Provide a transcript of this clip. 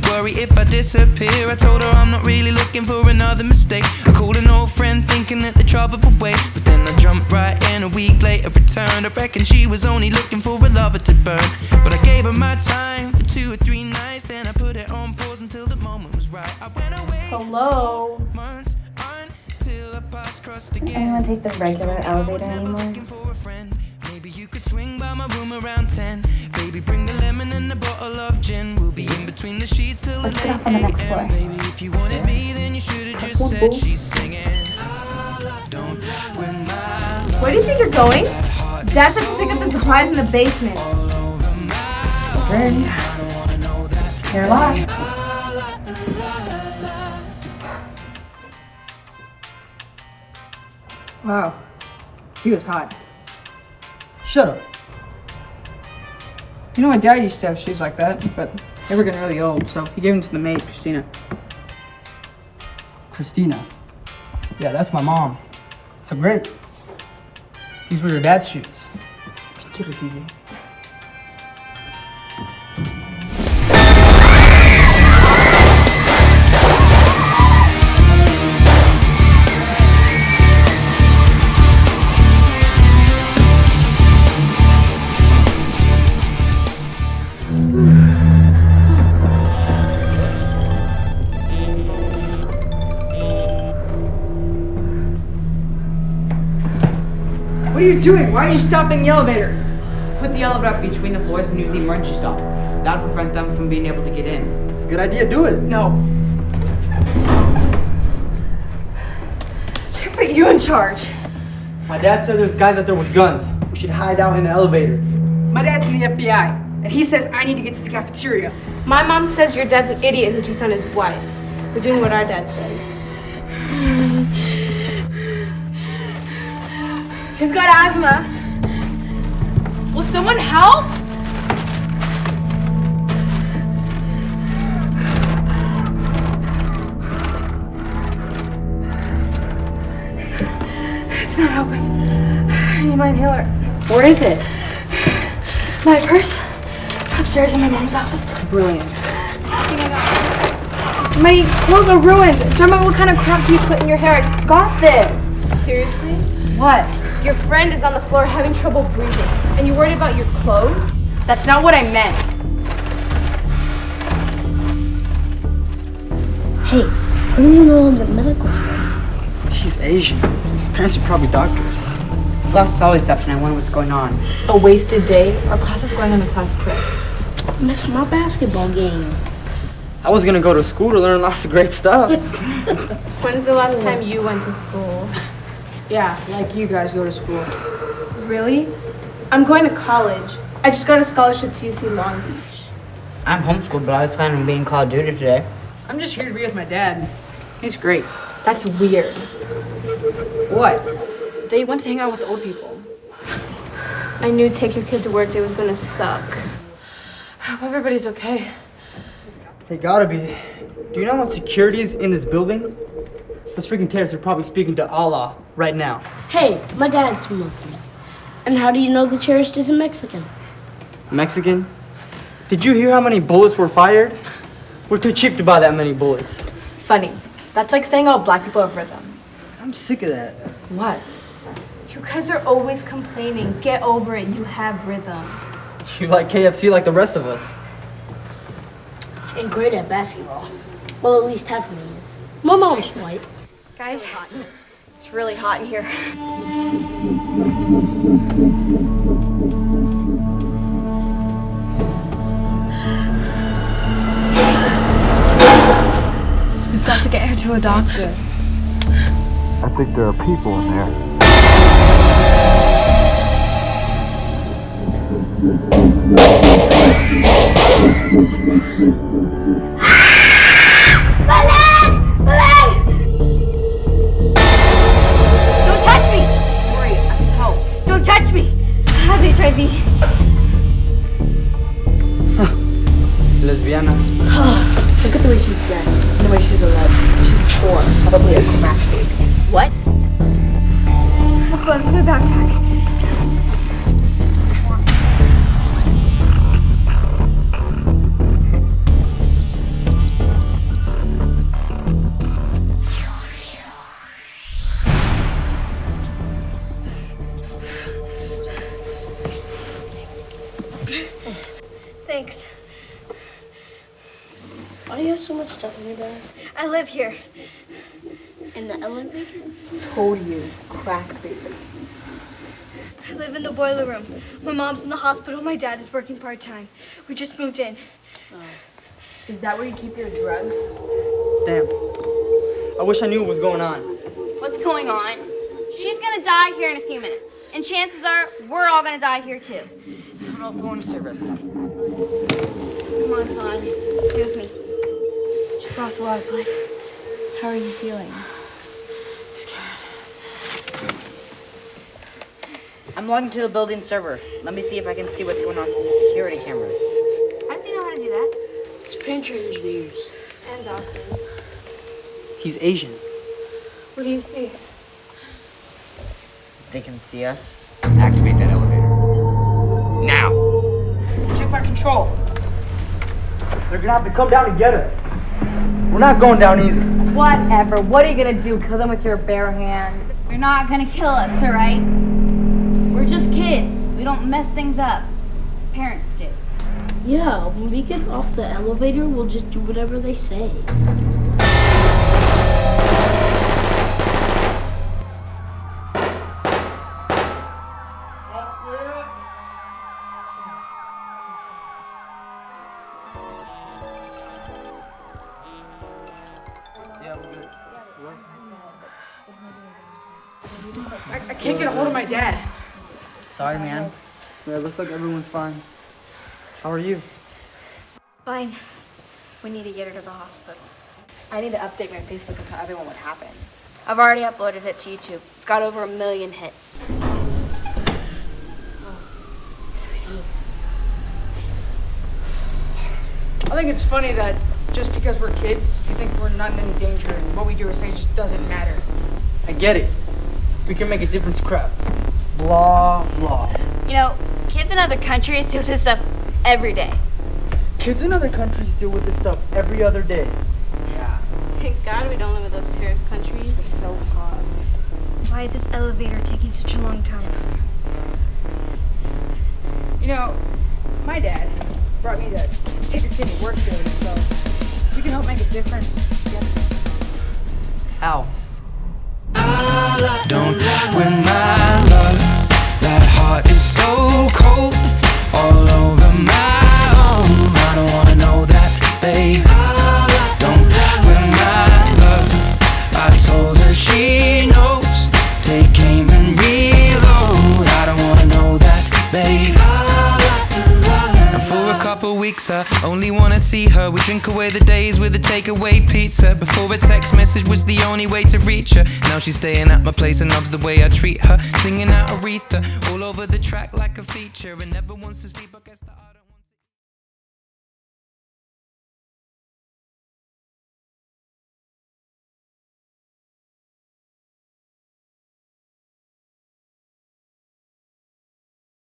worry if I disappear. I told her I'm not really looking for another mistake. I called an old friend thinking that the trouble would wait, but then I jumped right in. A week later returned. I reckon she was only looking for a lover to burn, but I gave her my time for 2 or 3 nights. Then I put it on pause until the moment was right. I went away. Hello? Months until our paths crossed again. Anyone take the regular elevator anymore? Maybe you could swing by my room around 10. Baby, bring the lemon and a bottle of gin. We'll be in between the sheets till the Let's late get up on the next floor. AM. Baby, if you wanted me, then you should have just said she's singing. Don't win my love. Where do you think you're going? Dad said to pick up the supplies in the basement. Okay. You're alive. Wow, he was hot. Shut up. You know, my dad used to have shoes like that, but they were getting really old, so he gave them to the maid, Christina. Christina. Yeah, that's my mom. So great. These were your dad's shoes. Get it, PJ. What are you doing? Why are you stopping the elevator? Put the elevator up between the floors and use the emergency stop. That would prevent them from being able to get in. Good idea, do it. No. Should put you in charge. My dad said there's guys out there with guns. We should hide out in the elevator. My dad's in the FBI, and he says I need to get to the cafeteria. My mom says your dad's an idiot who cheats on his wife. We're doing what our dad says. She's got asthma. Will someone help? It's not helping. I need my inhaler. Where is it? My purse. Upstairs in my mom's office. Brilliant. My clothes are ruined. Remember what kind of crap do you put in your hair? I just got this. Seriously? What? Your friend is on the floor having trouble breathing, and you're worried about your clothes? That's not what I meant. Hey, who do you know in the medical store? He's Asian. His parents are probably doctors. I've lost all reception. I wonder what's going on. A wasted day? Our class is going on a class trip. Missed my basketball game. I was gonna go to school to learn lots of great stuff. When's the last time you went to school? Yeah, like you guys go to school. Really? I'm going to college. I just got a scholarship to UC Long Beach. I'm homeschooled, but I was planning on being Call of Duty today. I'm just here to be with my dad. He's great. That's weird. What? They went to hang out with old people. I knew take your kid to work day was gonna suck. I hope everybody's okay. They gotta be. Do you know how much security is in this building? Those freaking terrorists are probably speaking to Allah right now. Hey, my dad's Muslim. And how do you know the terrorist isn't Mexican? Mexican? Did you hear how many bullets were fired? We're too cheap to buy that many bullets. Funny. That's like saying all black people have rhythm. I'm sick of that. What? You guys are always complaining. Get over it. You have rhythm. You like KFC like the rest of us. And great at basketball. Well, at least half of me is. My mom's white. Guys, it's really hot in here. We've got to get her to a doctor. I think there are people in there. My leg! My leg! Don't touch me! Worry, I can help. Don't touch me! I have HIV. Lesbiana. Look at the way she's dressed. And the way she's alive. She's poor. Probably a crack baby. What? Look, that's my backpack. Why do you have so much stuff in your bag? I live here. In the elevator? Told you, crack baby. I live in the boiler room. My mom's in the hospital. My dad is working part-time. We just moved in. Is that where you keep your drugs? Damn. I wish I knew what was going on. What's going on? She's gonna die here in a few minutes. And chances are, we're all gonna die here too. Terminal phone service. Come on, Fawn. Stay with me. Just lost a lot of blood. How are you feeling? I'm logging to the building server. Let me see if I can see what's going on with the security cameras. How does he know how to do that? It's pantry engineers. And doctors. He's Asian. What do you see? They can see us. Activate that elevator. Now! Check my control. They're gonna have to come down and get us. We're not going down easy. Whatever. What are you gonna do? Kill them with your bare hand? You're not gonna kill us, alright? We're just kids. We don't mess things up. Parents do. Yeah, when we get off the elevator, we'll just do whatever they say. I can't get a hold of my dad. Sorry, man. Yeah, it looks like everyone's fine. How are you? Fine. We need to get her to the hospital. I need to update my Facebook and tell everyone what happened. I've already uploaded it to YouTube. It's got over 1 million hits. I think it's funny that just because we're kids, you think we're not in any danger, and what we do or say just doesn't matter. I get it. We can make a difference, crap. Blah, blah. You know, kids in other countries do this stuff every day. Kids in other countries deal with this stuff every other day. Yeah. Thank God we don't live in those terrorist countries. It's so hot. Why is this elevator taking such a long time? You know, my dad brought me to take a kid to work today, so we can help make a difference together. Ow. Don't win my love. That heart is so cold, all over my own. I don't wanna know that, babe. Don't win my love. I told her she knows. Take aim and reload. I don't wanna know that, babe. And for a couple weeks I only wanna see her. We drink away the days with a takeaway pizza. Before a text message was the only way to reach her. Now she's staying at my place and loves the way I treat her. Singing out Aretha all over the track like a feature. And never wants to sleep, I guess.